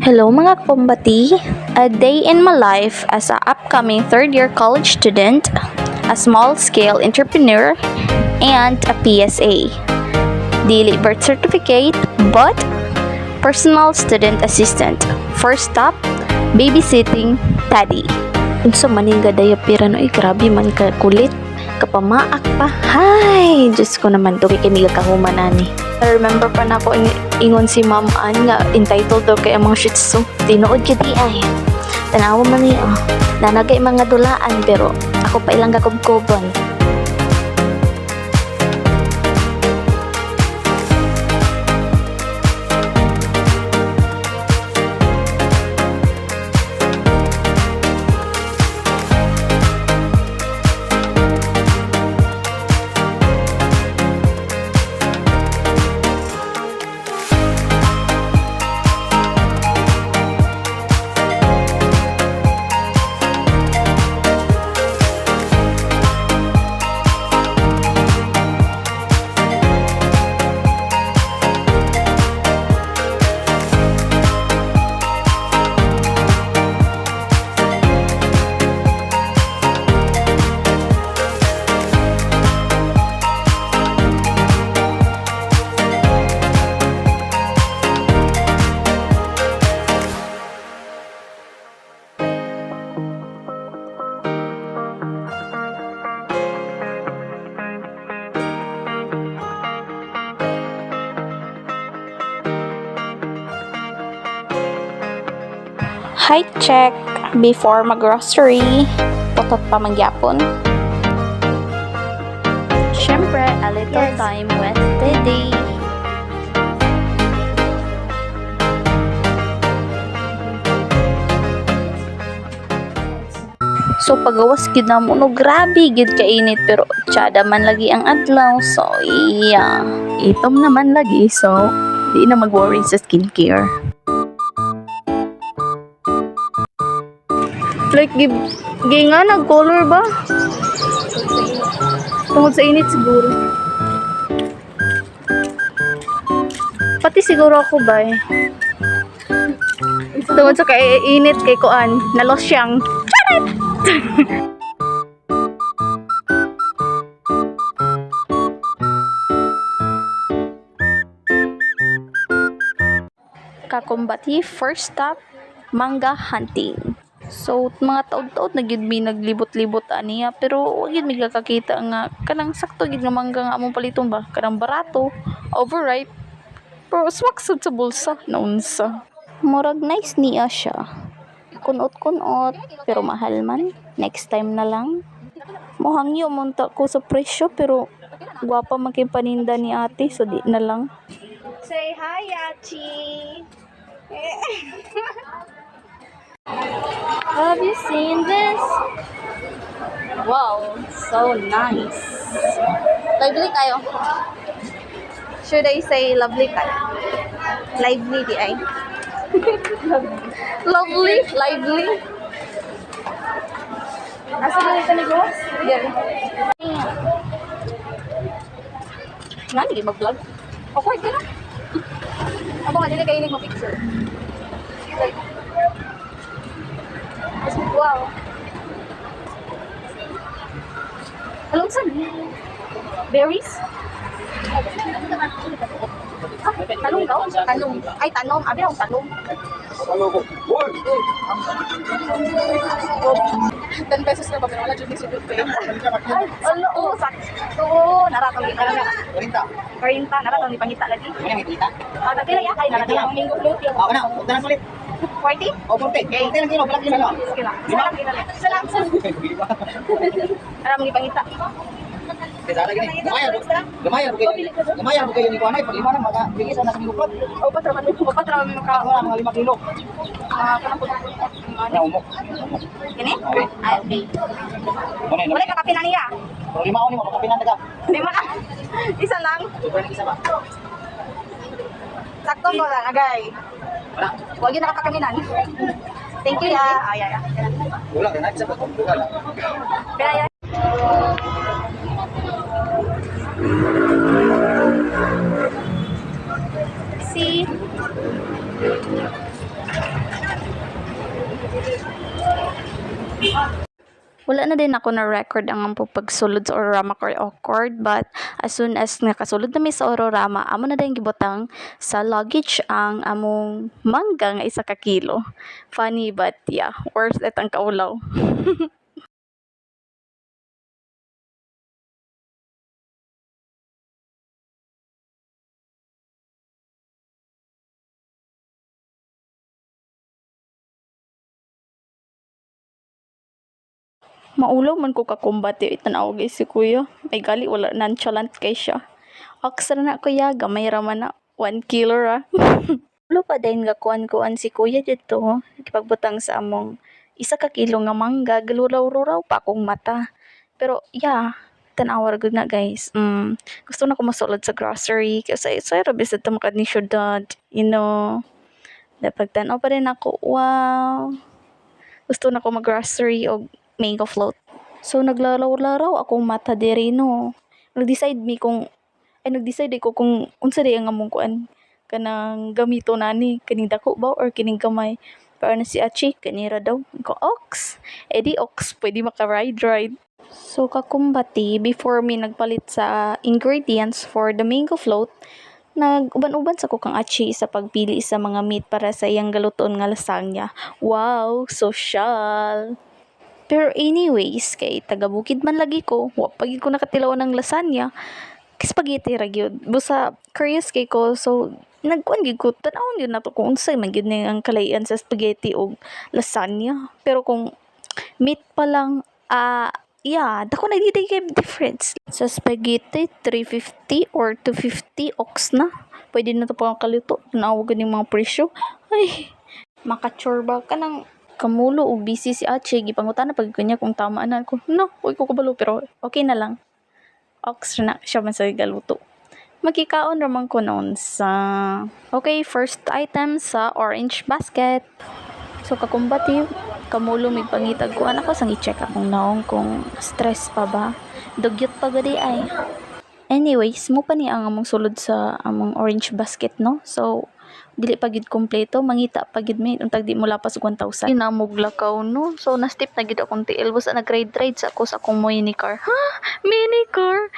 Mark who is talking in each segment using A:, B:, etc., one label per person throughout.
A: Hello mga kumbati! A day in my life as a upcoming third-year college student, a small-scale entrepreneur, and a PSA. Dili birth certificate, but personal student assistant. First stop, babysitting daddy. Unsa maning gadaya pira no, grabe man ka kulit. Kapamaak pa. Hay! Diyos ko naman to, kay Mila kahumanani. I remember pa na ako ingon si Ma'am Ann nga entitled daw kay ang mga shih tzu. Tinuod ka di ay. Tanawa man niya. Nanagay mga dulaan pero ako pa ilang kakubkuban. Height check before mag-grocery. Putot pa magyapon. Syempre, a little time with Daddy. So pagawas gid na mo no, grabe gid kainit pero tsada man lagi ang adlaw. So iya, itom naman lagi so di na mag-worry sa skincare. Like, nga nag-color ba? Tungkol sa init siguro. Pati siguro ako ba eh. Tungkol sa init kay Kuan, nalos siyang. Charet! Kakumbati, first stop, manga hunting. So, mga taod-taod na gid mi naglibot-libot aniya pero wag gid mi kakakita nga kanang sakto gid nga mangga nga among paliton ba kanang barato, overripe. Pero swak sad sa bulsa naunsa. Murag nice niya siya. Kunot-kunot pero mahal man. Next time na lang. Mohangyo munta ko sa presyo pero gwapa man kay paninda ni ate so di na lang. Say hi, Achi. Have you seen this? Wow, so nice. Lively kayo. Should I say lovely kayo? Lively di ay. Lovely, lively. Asa dito sa negos? Diyan. Nga, hindi mag-vlog. Awkward ka na. Ako nga, hindi kayo nagma-picture. Like, wow. Hello, son. Berries? Talong daw? Talong. Ay, tanom. Abi daw, talong. 10 pesos na ba? Pero wala dyan yung sigot ko. Ay, ano? Oo, sakto. Naratang di parang 40. Naratang di pangita lagi. Ano yung pangita? Nagpila yan. Ay, naratang ang minggo float. Oo na. Huwag na lang ulit. 40? O, 40. Okay lang kilo. Balak kilo lang. Sige lang. Isa lang. Alam mo yung pangita. Lumayan mo kayo ni Kuanay. Pag imanan, magabigis na sa mingguplot. O, patraman mo maka... Ako na, mga 5 kilo. Kanang po. Na umok. Gini? Ay, okay. Wala ka kapinan niya. 5 ako ni mo, kapinan na ka. 5 ka? Isa lang? Super na isa ba? Sakto mo lang, agay. Wala. Huwag yun nakakakaminan. Thank you, ya. Ay. Wala ka na, isa ba? Wala. Pero ya. See? Wala na din ako na record ang ampo pagsulod sa Ororama or awkward, but as soon as nakasulod na mi sa Ororama, amo na din gibutang sa luggage ang among mangga nga 1 ka kilo. Funny but yeah, worth it ang kaulaw. Maulaw man ko kakumbate itanaw guys si kuya. Ay gali wala nonchalant kay siya. Aksara na kuya, gamay ra man na 1 kilo ra. Ulo pa din nga kuan si kuya dito. Gipagbutang sa among 1 ka kilo nga mangga, galulaw-ruraw pa akong mata. Pero yeah, tanawar gud na guys. Gusto na ko masulod sa grocery kasi sa rabis ito makad ni syudad, you know. Dapat tanaw pa rin ako, wow. Gusto na ko mag-grocery o mango float. So naglaraw-laraw akong mata diri no. Nag-decide ko kung unsa di ang among kuan kanang gamito nani kining dako ba or kining gamay. Para na si Achi kanira daw ko ox. Di ox pwede maka-ride. So kakumbati before mi nagpalit sa ingredients for the mango float, nag-uban-uban sa ko kang Achi sa pagpili sa mga meat para sa iyang galuton nga lasagna. Wow, social! Pero anyways, kay taga-bukid man lagi ko, wa pa gid ko nakatilaw ng lasagna. Spaghetti ra gyud. Busa curious kay ko, so nagkuan gid ko tan-awon gyud nato kung unsay man gyud ni ang kalayan sa spaghetti o lasagna. Pero kung meat pa lang, yeah, dako na di kay difference. Sa spaghetti, 350 or 250 ox na. Pwede na to pa kaluto. Naawag ni mga presyo. Ay, makachorba ka ng kamulo o busy si Ache. Gipangutan na pag kanya kung tama na ko. No, huwag ko kabalo pero okay na lang. Ox na siya man sa galuto. Magkikaon raman ko noon sa... Okay, first item sa orange basket. So kakumbati, kamulo may pangitag ko. Anak ko sang i-check akong naong kung stress pa ba. Dugyot pa gadi ay. Anyways, mo pa ni ang among sulod sa among orange basket no. So dili pa gid kompleto, mangita pa gid mi untag di mo lapas 1,000. Inamog lakaw no. So na step na gid akong tiil busa nag-ride sa ako sa akong mini car. Ha? Mini car.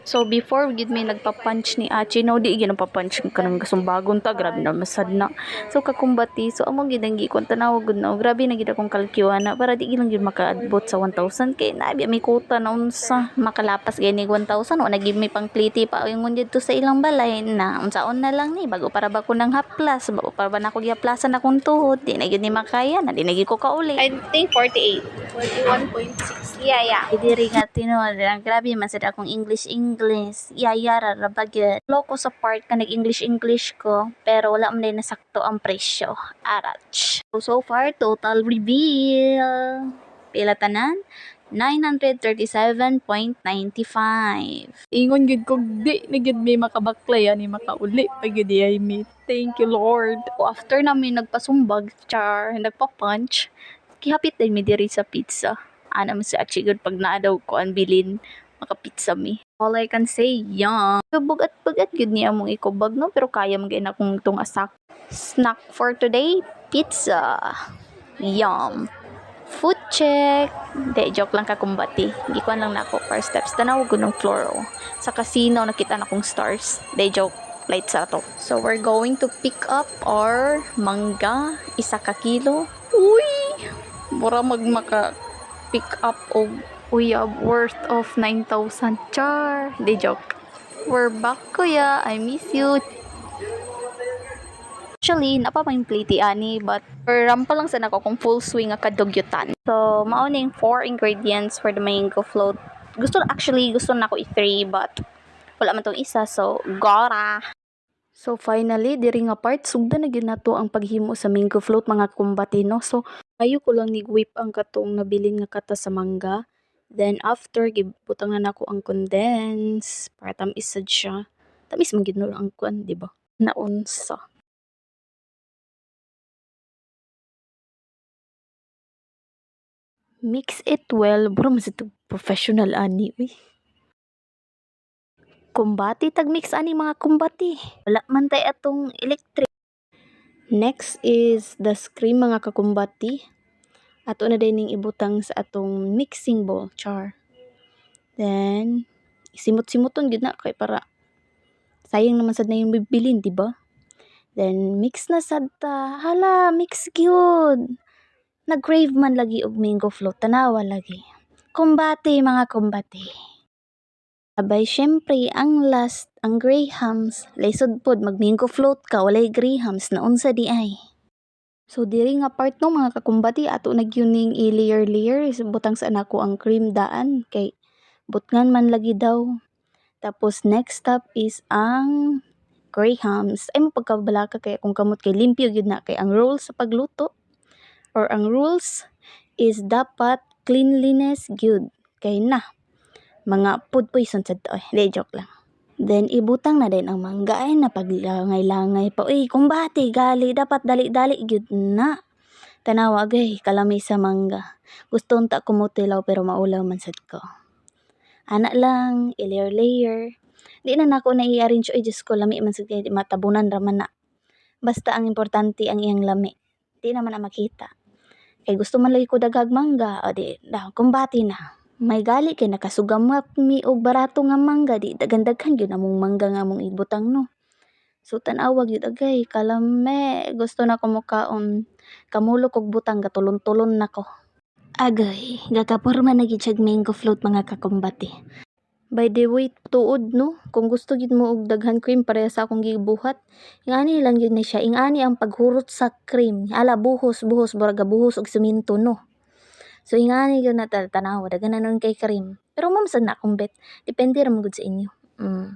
A: So before gid mi nagpa-punch ni Achi no, di gid nagpa-punch kanang gasumbagon ta, grabe na masad na. So kakumbati, so amo gid ang gikon tanaw gud na. Grabe na gid akong kalkyuana para di gid lang gid makaabot sa 1,000 kay nabi may kuta na unsa makalapas gani 1,000 o nagib mi pang pliti pa ingon dito sa ilang balay na unsaon na lang ni bago para ba ko nang haplas bago para ba na ko gihaplasan akong tuhod di na gid ni makaya na di na gid ko kauli. I think 48 41.6. Yeah. Diri nga tinuod lang grabe man sad akong English. Yara ra bagyo. Loko sa part ka nag-English ko pero wala man din nasakto ang presyo. Arach. So far total reveal. Pila tanan? 937.95. Ingon gid ko di na gid may makabaklay ani makauli pa gid ay mi. Thank you Lord. After namin nagpasumbag, nagpa-punch, kihapit din mi diri sa pizza. Ana mo sa achigod pag naa daw ko ang bilin makapizza mi. All I can say, yum. Bugat-bugat gud ni among ikubag no pero kaya man gyud akong tung asak. Snack for today, pizza. Yum. Food check. De, joke lang kakumbati. Gikuan lang nako per steps. Tanaw ko ng floor oh. Sa casino nakita na kong stars. De, joke. Light sa to. So we're going to pick up our mangga 1 ka kilo. Uy! Mura magmaka pick up og uyab worth of 9,000. Char! De, joke. We're back kuya. I miss you. Actually, napapang plate ani but rampa lang sa nako kung full swing nga kadugyutan. So, mauning 4 ingredients for the mango float. Gusto na ako i-3 but wala man tong isa so gora. So finally, diri nga part sugda na gyud nato ang paghimo sa mango float mga kumbatino. So ayo ko lang ni-whip ang katong nabilin nga kata sa mangga. Then after gibutang na nako ang condense para tamis sad siya. Tamis man gyud no ang kuan, di ba? Naunsa. Mix it well. Bro, mas ito professional ani. Uy. Kumbati, tag-mix ani mga kumbati. Wala man tay atong electric. Next is the cream mga kakumbati.
B: Ato na din ning ibutang sa atong mixing bowl, char. Then simot-simoton gid na kay para sayang naman sad na yung bibilin, di ba? Then mix na sad ta. Hala, mix gyud. Nag-crave man lagi og mango float, tanawa lagi. Kumbati mga kumbati. Abay, syempre, ang last, ang grahams, laysod pod, mag-mango float ka, walay grahams, na unsa di ay. So, diri nga part no, mga kakumbati, ato nagyuning i-layer-layer, butang sa anako ang cream daan, kay butngan man lagi daw. Tapos, next step is ang grahams. Ay, mo pagkabalaka kay kung kamot kay limpyo yun na, kay ang rules sa pagluto, or ang rules is dapat cleanliness good. Kay na, mga food poison sa to. Hindi, joke lang. Then, ibutang na din ang mangga ay napaglangay-langay pa. Uy, kumbati, gali, dapat dali-dali, gyud na. Tanawa, gay, kalami sa mangga. Gusto unta kumutilaw pero maulaw man sad ko. Anak lang, i-layer-layer. Di na nako na i-arrange, oy, Diyos ko, lami man sad kay matabunan raman na. Basta ang importante ang iyang lami. Di naman na makita. Kay gusto man lagi ko dagag mangga, o di, kumbati na. May gali kay nakasugamak mi og barato nga mangga, di dagandaghan gyud among mangga nga among ibutang no. So tan-awa gyud agay kalame, gusto na ko mokaon kamulok og butang gatulon-tulon nako. Agay, gakaporma na gyud siya mango float mga kakumbati. By the way, tuod no, kung gusto gyud mo og daghan cream pareha sa akong gibuhat, ingani lang gyud ni siya, ingani ang paghurot sa cream. Ala buhos buraga buhos og semento no. So, ingani yun na tanawa, dagan na nun kay Karim. Pero mamsad na akong bet. Depende ra good sa inyo.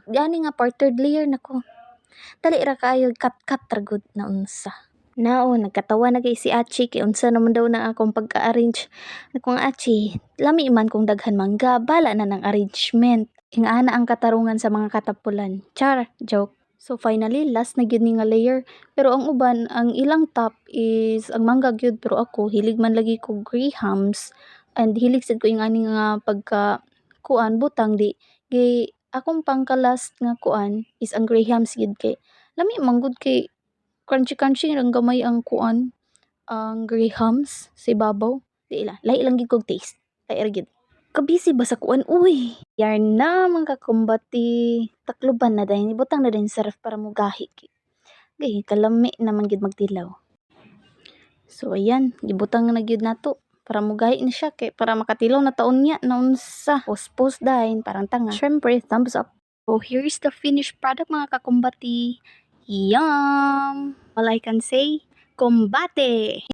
B: Gani nga part third layer na ko. Dali ra kayo, cut-cut ra good na unsa. Nao, nagkatawa na kay si Achi, kay unsa naman daw na akong pagka-arrange. Kung Achi, lami man kung daghan mangga, bala na ng arrangement. Ingana ang katarungan sa mga katapulan. Char, joke. So finally, last na gyud ni nga layer. Pero ang uban, ang ilang top is ang mangga gyud, pero ako hilig man lagi ko grahams and hilig sad ko yung ani nga pagka kuan butang di. Gi akong pangka-last nga kuan is ang grahams gyud kay lami man gud kay crunchy ang gamay ang kuan ang grahams sa ibabaw. Di lahi lang gyud kog taste. Lahi ra gyud. Kabisi ba sa kuan? Uy! Yarn na mga kakumbati. Takluban na dahil. Ibutang na din sa ref para mo gahi. Gay, kalami naman gyud magtilaw. So, ayan. Ibutang na gyud nato. Para mo gahi na siya. Kay, para makatilaw na taon niya. Naunsa. Post dahil. Parang tanga. Syempre, thumbs up. So, here is the finished product mga kakumbati. Yum! All I can say, kumbate!